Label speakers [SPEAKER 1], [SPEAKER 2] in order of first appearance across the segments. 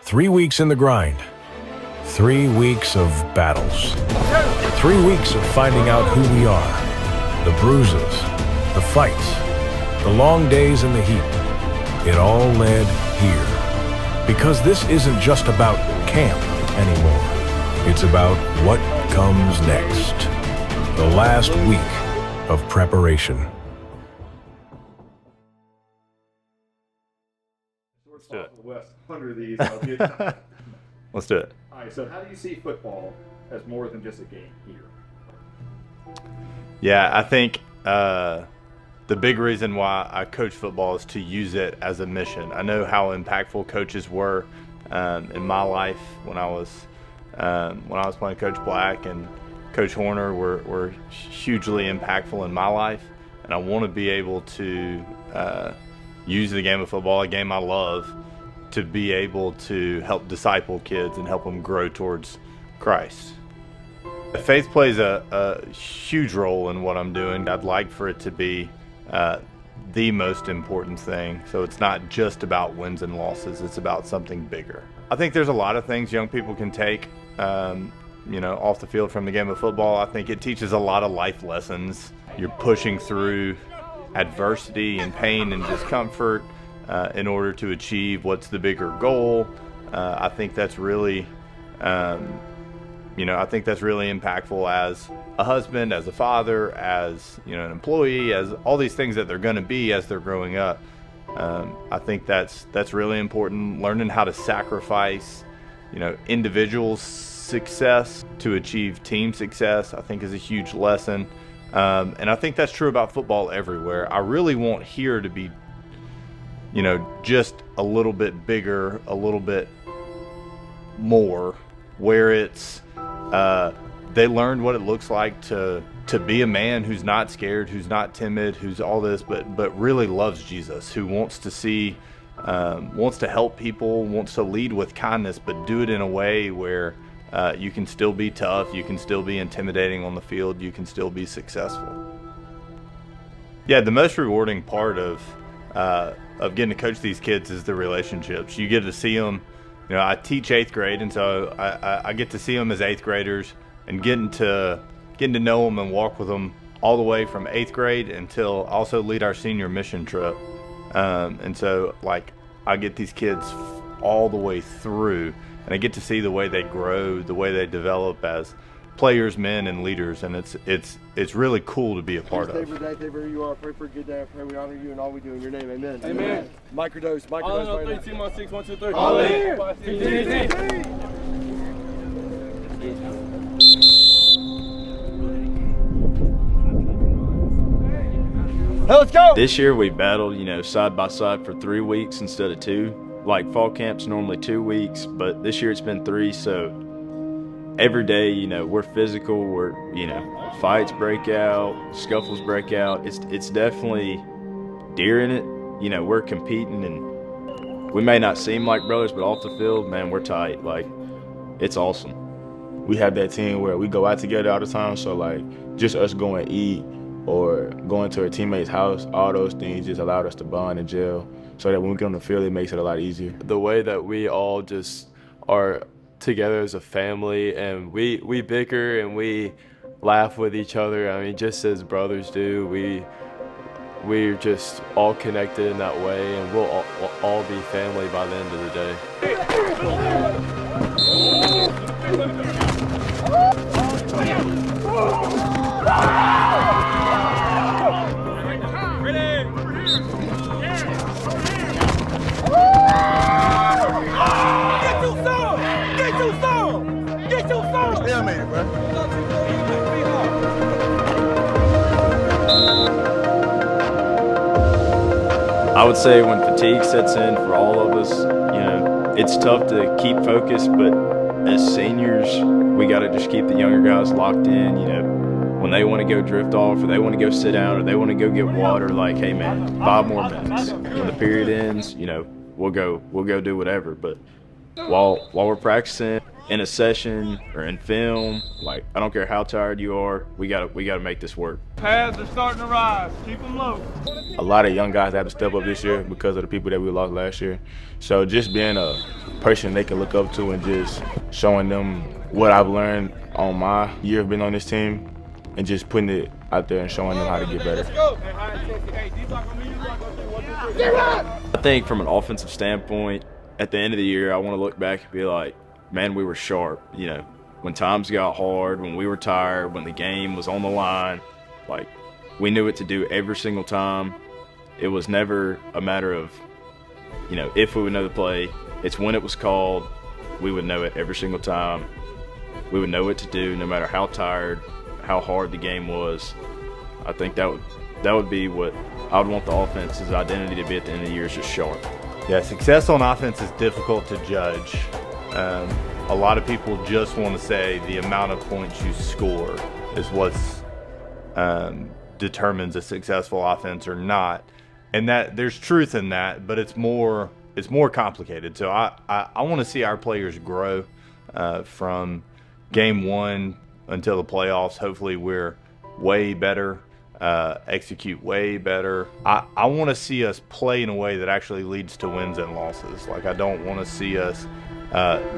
[SPEAKER 1] 3 weeks in the grind. 3 weeks of battles. 3 weeks of finding out who we are. The bruises, the fights, the long days in the heat. It all led here. Because this isn't just about camp anymore. It's about what comes next. The last week of preparation.
[SPEAKER 2] Let's do it.
[SPEAKER 3] West, 100 of these. I'll get
[SPEAKER 2] Let's do it.
[SPEAKER 3] All right, so how do you see football as more than just a game here?
[SPEAKER 2] Yeah, I think the big reason why I coach football is to use it as a mission. I know how impactful coaches were in my life when I was playing. Coach Black and Coach Horner were hugely impactful in my life, and I want to be able to use the game of football, a game I love, to be able to help disciple kids and help them grow towards Christ. Faith plays a huge role in what I'm doing. I'd like for it to be the most important thing. So it's not just about wins and losses, it's about something bigger. I think there's a lot of things young people can take off the field from the game of football. I think it teaches a lot of life lessons. You're pushing through adversity and pain and discomfort in order to achieve what's the bigger goal. I think that's really impactful as a husband, as a father, as an employee, as all these things that they're going to be as they're growing up. I think that's really important. Learning how to sacrifice, individual success to achieve team success, I think is a huge lesson. And I think that's true about football everywhere. I really want here to be, just a little bit bigger, a little bit more, where it's they learned what it looks like to be a man who's not scared, who's not timid, who's all this, but really loves Jesus, who wants to see, wants to help people, wants to lead with kindness, but do it in a way where you can still be tough, you can still be intimidating on the field, you can still be successful. Yeah, the most rewarding part of getting to coach these kids is the relationships. You get to see them. I teach 8th grade, and so I get to see them as 8th graders and getting to know them and walk with them all the way from 8th grade until also lead our senior mission trip. And so, I get these kids all the way through, and I get to see the way they grow, the way they develop as players, men, and leaders, and it's really cool to be a part of.
[SPEAKER 4] Favor day, favor you are. Pray for a good day. I pray we honor you and all we do in your name. Amen.
[SPEAKER 5] Amen.
[SPEAKER 4] Microdose.
[SPEAKER 5] All in 3, 2, 1, 6, 1, 2, 3.
[SPEAKER 4] All in.
[SPEAKER 5] Hey, let's go.
[SPEAKER 6] This year we battled, side by side for 3 weeks instead of 2. Like fall camp's normally 2 weeks, but this year it's been 3, so every day, we're physical, we're, fights break out, scuffles break out. It's definitely deer in it. We're competing, and we may not seem like brothers, but off the field, man, we're tight. It's awesome.
[SPEAKER 7] We have that team where we go out together all the time, so just us going to eat or going to a teammate's house, all those things just allowed us to bond and gel, so that when we get on the field, it makes it a lot easier.
[SPEAKER 8] The way that we all just are together as a family, and we bicker and we laugh with each other. I mean, just as brothers do. We're just all connected in that way, and we'll all be family by the end of the day.
[SPEAKER 6] I would say when fatigue sets in for all of us, it's tough to keep focused, but as seniors, we got to just keep the younger guys locked in. When they want to go drift off, or they want to go sit down, or they want to go get water, hey man, 5 more minutes. When the period ends, we'll go do whatever. But while we're practicing, in a session or in film, like I don't care how tired you are, we gotta make this work.
[SPEAKER 5] Pads are starting to rise. Keep them low.
[SPEAKER 7] A lot of young guys have to step up this year because of the people that we lost last year. So just being a person they can look up to and just showing them what I've learned on my year of being on this team and just putting it out there and showing them how to get better.
[SPEAKER 6] I think from an offensive standpoint, at the end of the year, I want to look back and be like, man, we were sharp. You know, when times got hard, when we were tired, when the game was on the line, like we knew what to do every single time. It was never a matter of, you know, if we would know the play. It's when it was called, we would know it every single time. We would know what to do no matter how tired, how hard the game was. I think that would be what I would want the offense's identity to be at the end of the year, is just sharp.
[SPEAKER 2] Yeah, success on offense is difficult to judge. A lot of people just want to say the amount of points you score is what's determines a successful offense or not, and that there's truth in that, but it's more complicated. So I want to see our players grow from game one until the playoffs. Hopefully we're way better, execute way better. I want to see us play in a way that actually leads to wins and losses. Like I don't want to see us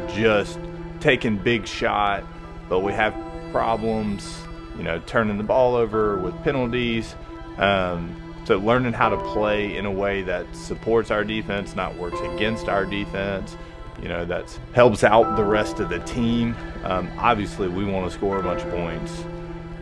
[SPEAKER 2] just taking big shot, but we have problems, you know, turning the ball over with penalties. So learning how to play in a way that supports our defense, not works against our defense, you know, that helps out the rest of the team. Obviously, we want to score a bunch of points,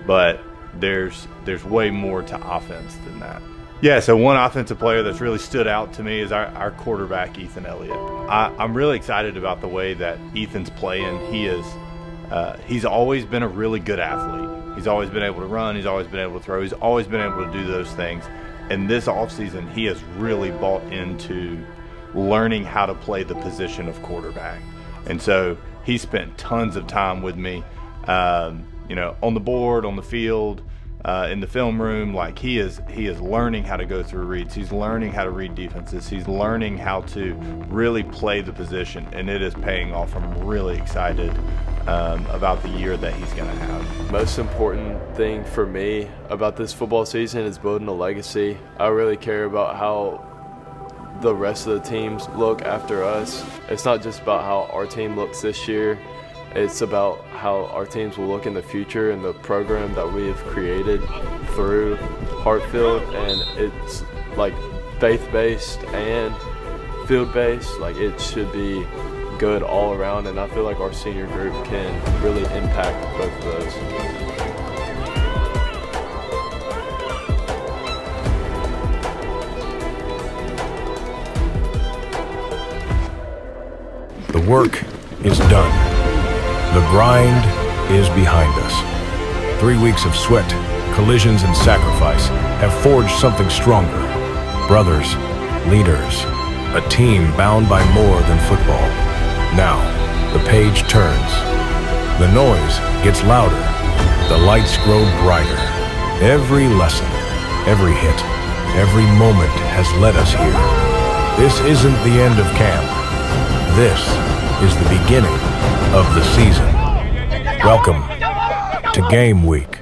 [SPEAKER 2] but there's way more to offense than that. Yeah, so one offensive player that's really stood out to me is our quarterback, Ethan Elliott. I'm really excited about the way that Ethan's playing. He's always been a really good athlete. He's always been able to run. He's always been able to throw. He's always been able to do those things. And this offseason, he has really bought into learning how to play the position of quarterback. And so he spent tons of time with me, you know, on the board, on the field, in the film room. Like he is learning how to go through reads. He's learning how to read defenses. He's learning how to really play the position, and it is paying off. I'm really excited about the year that he's going to have.
[SPEAKER 8] Most important thing for me about this football season is building a legacy. I really care about how the rest of the teams look after us. It's not just about how our team looks this year. It's about how our teams will look in the future and the program that we have created through Hartfield. And it's like faith-based and field-based. Like it should be good all around, and I feel like our senior group can really impact both of those.
[SPEAKER 1] The work is done. The grind is behind us. 3 weeks of sweat, collisions, and sacrifice have forged something stronger. Brothers, leaders, a team bound by more than football. Now, the page turns. The noise gets louder. The lights grow brighter. Every lesson, every hit, every moment has led us here. This isn't the end of camp. This is the beginning of the season. Welcome to Game Week.